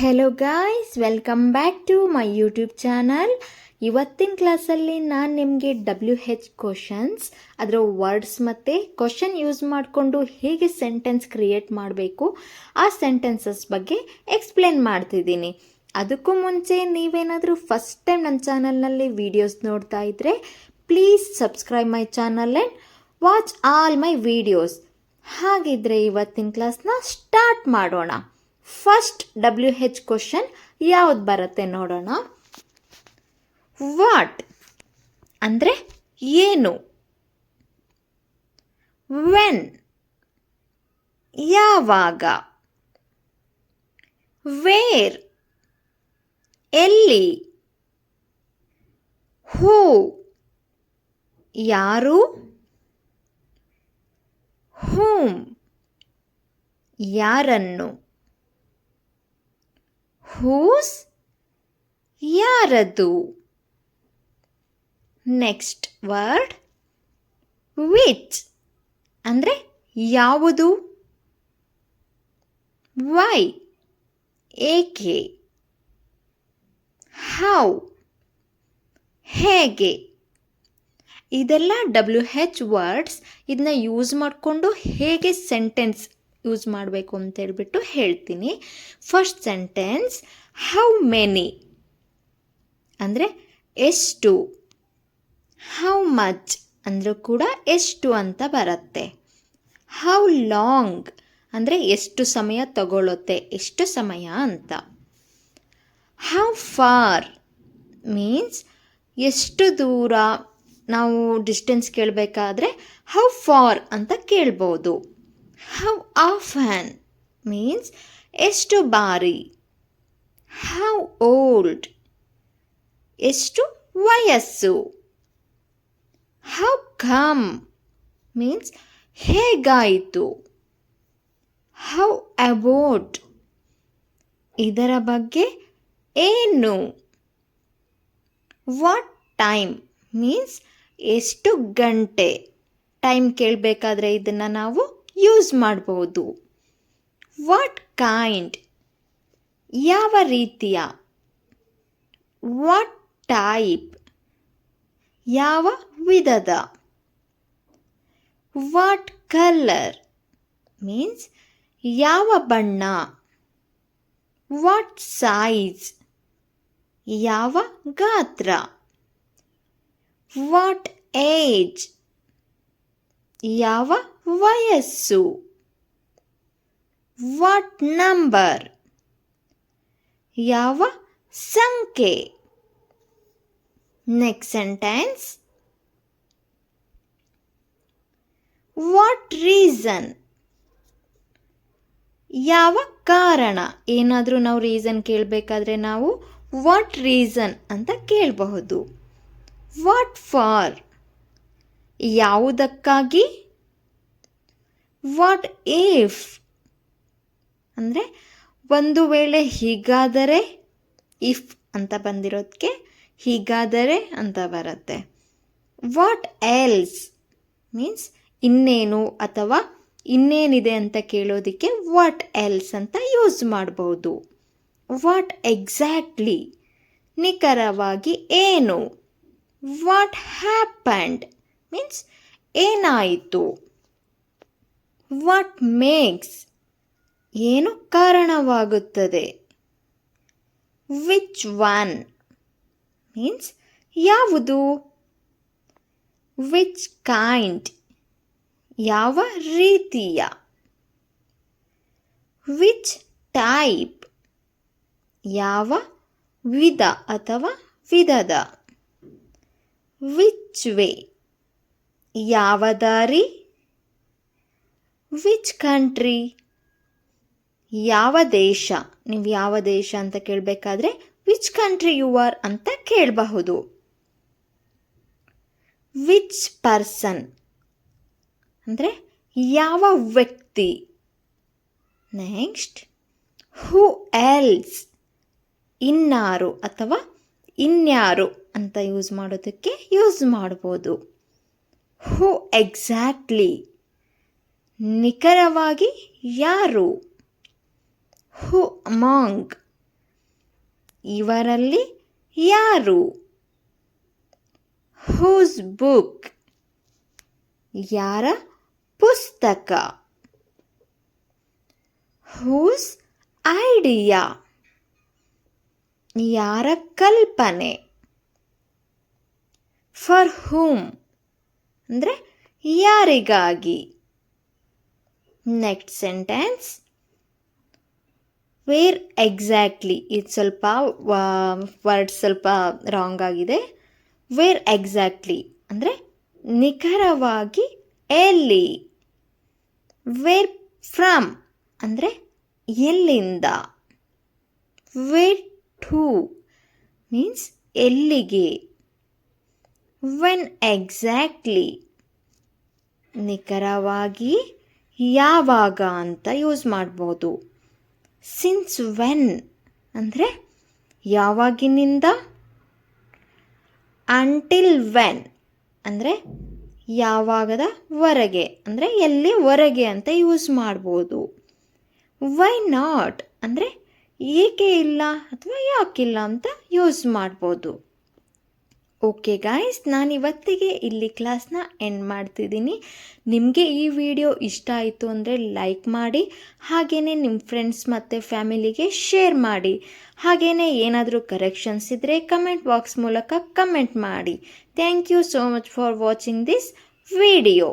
Hello guys, welcome back to my YouTube channel. ಇವತ್ತಿನ ಕ್ಲಾಸಲ್ಲಿ ನಾನು ನಿಮಗೆ WH ಕ್ವಶನ್ಸ್, ಅದರ ವರ್ಡ್ಸ್ ಮತ್ತು ಕ್ವಶನ್ ಯೂಸ್ ಮಾಡಿಕೊಂಡು ಹೇಗೆ ಸೆಂಟೆನ್ಸ್ ಕ್ರಿಯೇಟ್ ಮಾಡಬೇಕು ಆ ಸೆಂಟೆನ್ಸಸ್ ಬಗ್ಗೆ ಎಕ್ಸ್ಪ್ಲೇನ್ ಮಾಡ್ತಿದ್ದೀನಿ. ಅದಕ್ಕೂ ಮುಂಚೆ ನೀವೇನಾದರೂ ಫಸ್ಟ್ ಟೈಮ್ ನನ್ನ ಚಾನಲ್ನಲ್ಲಿ ವೀಡಿಯೋಸ್ ನೋಡ್ತಾ ಇದ್ದರೆ please subscribe my channel and watch all my videos. ಹಾಗಿದ್ರೆ ಇವತ್ತಿನ ಕ್ಲಾಸ್ನ ಸ್ಟಾರ್ಟ್ ಮಾಡೋಣ. ಫಸ್ಟ್ WH ಕ್ವಶನ್ ಯಾವ್ದು ಬರುತ್ತೆ ನೋಡೋಣ. ವಾಟ್ ಅಂದರೆ ಏನು, ವೆನ್ ಯಾವಾಗ, ವೇರ್ ಎಲ್ಲಿ, ಹೂ ಯಾರು, ಹೂಮ್ ಯಾರನ್ನು, ಹೂಸ್ ಯಾರದು. ನೆಕ್ಸ್ಟ್ ವರ್ಡ್ ವಿಚ್ ಅಂದರೆ ಯಾವುದು, ವೈ ಏಕೆ, ಹೌ ಹೇಗೆ. ಇದೆಲ್ಲ WH ವರ್ಡ್ಸ್. ಇದನ್ನ ಯೂಸ್ ಮಾಡಿಕೊಂಡು ಹೇಗೆ ಸೆಂಟೆನ್ಸ್ ಯೂಸ್ ಮಾಡಬೇಕು ಅಂತ ಹೇಳ್ಬಿಟ್ಟು ಹೇಳ್ತೀನಿ. ಫಸ್ಟ್ ಸೆಂಟೆನ್ಸ್, ಹೌ ಮೆನಿ ಅಂದರೆ ಎಷ್ಟು, ಹೌ ಮಚ್ ಅಂದರೂ ಕೂಡ ಎಷ್ಟು ಅಂತ ಬರುತ್ತೆ. ಹೌ ಲಾಂಗ್ ಅಂದರೆ ಎಷ್ಟು ಸಮಯ ತಗೊಳ್ಳುತ್ತೆ, ಎಷ್ಟು ಸಮಯ ಅಂತ. ಹೌ ಫಾರ್ ಮೀನ್ಸ್ ಎಷ್ಟು ದೂರ, ನಾವು ಡಿಸ್ಟೆನ್ಸ್ ಕೇಳಬೇಕಾದ್ರೆ ಹೌ ಫಾರ್ ಅಂತ ಕೇಳ್ಬೋದು. ಹೌ ಆಫನ್ ಮೀನ್ಸ್ ಎಷ್ಟು ಬಾರಿ. ಹೌ ಓಲ್ಡ್ ಎಷ್ಟು ವಯಸ್ಸು. ಹೌ ಕಮ್ ಮೀನ್ಸ್ ಹೇಗಾಯಿತು. ಹೌ ಅಬೌಟ್ ಇದರ ಬಗ್ಗೆ ಏನು. ವಾಟ್ ಟೈಮ್ ಮೀನ್ಸ್ ಎಷ್ಟು ಗಂಟೆ. ಟೈಮ್ ಕೇಳಬೇಕಾದ್ರೆ ಇದನ್ನು ನಾವು ಯೂಸ್ ಮಾಡ್ಬೋದು. ವಾಟ್ ಕೈಂಡ್ ಯಾವ ರೀತಿಯ. ವಾಟ್ ಟೈಪ್ ಯಾವ ವಿಧದ. ವಾಟ್ ಕಲರ್ ಮೀನ್ಸ್ ಯಾವ ಬಣ್ಣ. ವಾಟ್ ಸೈಜ್ ಯಾವ ಗಾತ್ರ. ವಾಟ್ ಏಜ್ ಯಾವ ವಯಸ್ಸು. ವಾಟ್ ನಂಬರ್ ಯಾವ ಸಂಖ್ಯೆ. ನೆಕ್ಸ್ಟ್ ಸೆಂಟೆನ್ಸ್, ವಾಟ್ ರೀಸನ್ ಯಾವ ಕಾರಣ. ಏನಾದರೂ ನಾವು ರೀಸನ್ ಕೇಳಬೇಕಾದ್ರೆ ನಾವು ವಾಟ್ ರೀಸನ್ ಅಂತ ಕೇಳಬಹುದು. ವಾಟ್ ಫಾರ್ ಯಾವುದಕ್ಕಾಗಿ. ವಾಟ್ ಇಫ್ ಅಂದರೆ ಒಂದು ವೇಳೆ ಹೀಗಾದರೆ, ಇಫ್ ಅಂತ ಬಂದಿರೋದಕ್ಕೆ ಹೀಗಾದರೆ ಅಂತ ಬರುತ್ತೆ. ವಾಟ್ ಎಲ್ಸ್ ಮೀನ್ಸ್ ಇನ್ನೇನು ಅಥವಾ ಇನ್ನೇನಿದೆ ಅಂತ ಕೇಳೋದಕ್ಕೆ ವಾಟ್ ಎಲ್ಸ್ ಅಂತ ಯೂಸ್ ಮಾಡ್ಬೋದು. ವಾಟ್ ಎಕ್ಸಾಕ್ಟ್ಲಿ ನಿಖರವಾಗಿ ಏನು. ವಾಟ್ ಹ್ಯಾಪಂಡ್ ಮೀನ್ಸ್ ಏನಾಯಿತು. ವಾಟ್ ಮೇಕ್ಸ್ ಏನು ಕಾರಣವಾಗುತ್ತದೆ. ವಿಚ್ ಒನ್ ಮೀನ್ಸ್ ಯಾವುದು. ವಿಚ್ ಕೈಂಡ್ ಯಾವ ರೀತಿಯ. ವಿಚ್ ಟೈಪ್ ಯಾವ ವಿಧ ಅಥವಾ ವಿಧದ. ವಿಚ್ ವೇ ಯಾವ ದಾರಿ. ವಿಚ್ ಕಂಟ್ರಿ ಯಾವ ದೇಶ. ನೀವು ಯಾವ ದೇಶ ಅಂತ ಕೇಳಬೇಕಾದ್ರೆ ವಿಚ್ ಕಂಟ್ರಿ ಯು ಆರ್ ಅಂತ ಕೇಳಬಹುದು. ವಿಚ್ ಪರ್ಸನ್ ಅಂದರೆ ಯಾವ ವ್ಯಕ್ತಿ. ನೆಕ್ಸ್ಟ್, ಹೂ ಎಲ್ಸ್ ಇನ್ನಾರು ಅಥವಾ ಇನ್ಯಾರು ಅಂತ ಯೂಸ್ ಮಾಡೋದಕ್ಕೆ ಯೂಸ್ ಮಾಡ್ಬೋದು. ಹೂ ಎಕ್ಸಾಕ್ಟ್ಲಿ ನಿಖರವಾಗಿ ಯಾರು. ಹೂ ಅಮಾಂಗ್ ಇವರಲ್ಲಿ ಯಾರು? Whose book? ಯಾರ ಪುಸ್ತಕ? Whose idea? ಯಾರ ಕಲ್ಪನೆ? ಫಾರ್ ಹೂಮ್ ಅಂದರೆ ಯಾರಿಗಾಗಿ? ನೆಕ್ಸ್ಟ್ ಸೆಂಟೆನ್ಸ್, ವೇರ್ ಎಕ್ಸಾಕ್ಟ್ಲಿ, ಇದು ಸ್ವಲ್ಪ ವರ್ಡ್ ಸ್ವಲ್ಪ ರಾಂಗ್ ಆಗಿದೆ. ವೇರ್ ಎಕ್ಸಾಕ್ಟ್ಲಿ ಅಂದರೆ ನಿಖರವಾಗಿ ಎಲ್ಲಿ? ವೇರ್ ಫ್ರಮ್ ಅಂದರೆ ಎಲ್ಲಿಂದ? ವೇರ್ ಟು ಮೀನ್ಸ್ ಎಲ್ಲಿಗೆ? ವೆನ್ ಎಕ್ಸಾಕ್ಟ್ಲಿ ನಿಖರವಾಗಿ ಯಾವಾಗ ಅಂತ ಯೂಸ್ ಮಾಡ್ಬೋದು. ಸಿನ್ಸ್ ವೆನ್ ಅಂದರೆ ಯಾವಾಗಿನಿಂದ? ಅಂಟಿಲ್ ವೆನ್ ಅಂದರೆ ಯಾವಾಗದವರೆಗೆ ಅಂದರೆ ಎಲ್ಲಿವರೆಗೆ ಅಂತ ಯೂಸ್ ಮಾಡ್ಬೋದು. ವೈ ನಾಟ್ ಅಂದರೆ ಏಕೆ ಇಲ್ಲ ಅಥವಾ ಯಾಕಿಲ್ಲ ಅಂತ ಯೂಸ್ ಮಾಡ್ಬೋದು. ಓಕೆ ಗಾಯ್ಸ್, ನಾನು ಇವತ್ತಿಗೆ ಇಲ್ಲಿ ಕ್ಲಾಸ್ನ ಎಂಡ್ ಮಾಡ್ತಿದ್ದೀನಿ. ನಿಮಗೆ ಈ ವಿಡಿಯೋ ಇಷ್ಟ ಆಯಿತು ಅಂದರೆ ಲೈಕ್ ಮಾಡಿ, ಹಾಗೆಯೇ ನಿಮ್ಮ ಫ್ರೆಂಡ್ಸ್ ಮತ್ತು ಫ್ಯಾಮಿಲಿಗೆ ಶೇರ್ ಮಾಡಿ. ಹಾಗೆಯೇ ಏನಾದರೂ ಕರೆಕ್ಷನ್ಸ್ ಇದ್ದರೆ ಕಮೆಂಟ್ ಬಾಕ್ಸ್ ಮೂಲಕ ಕಮೆಂಟ್ ಮಾಡಿ. Thank you so much for watching this video.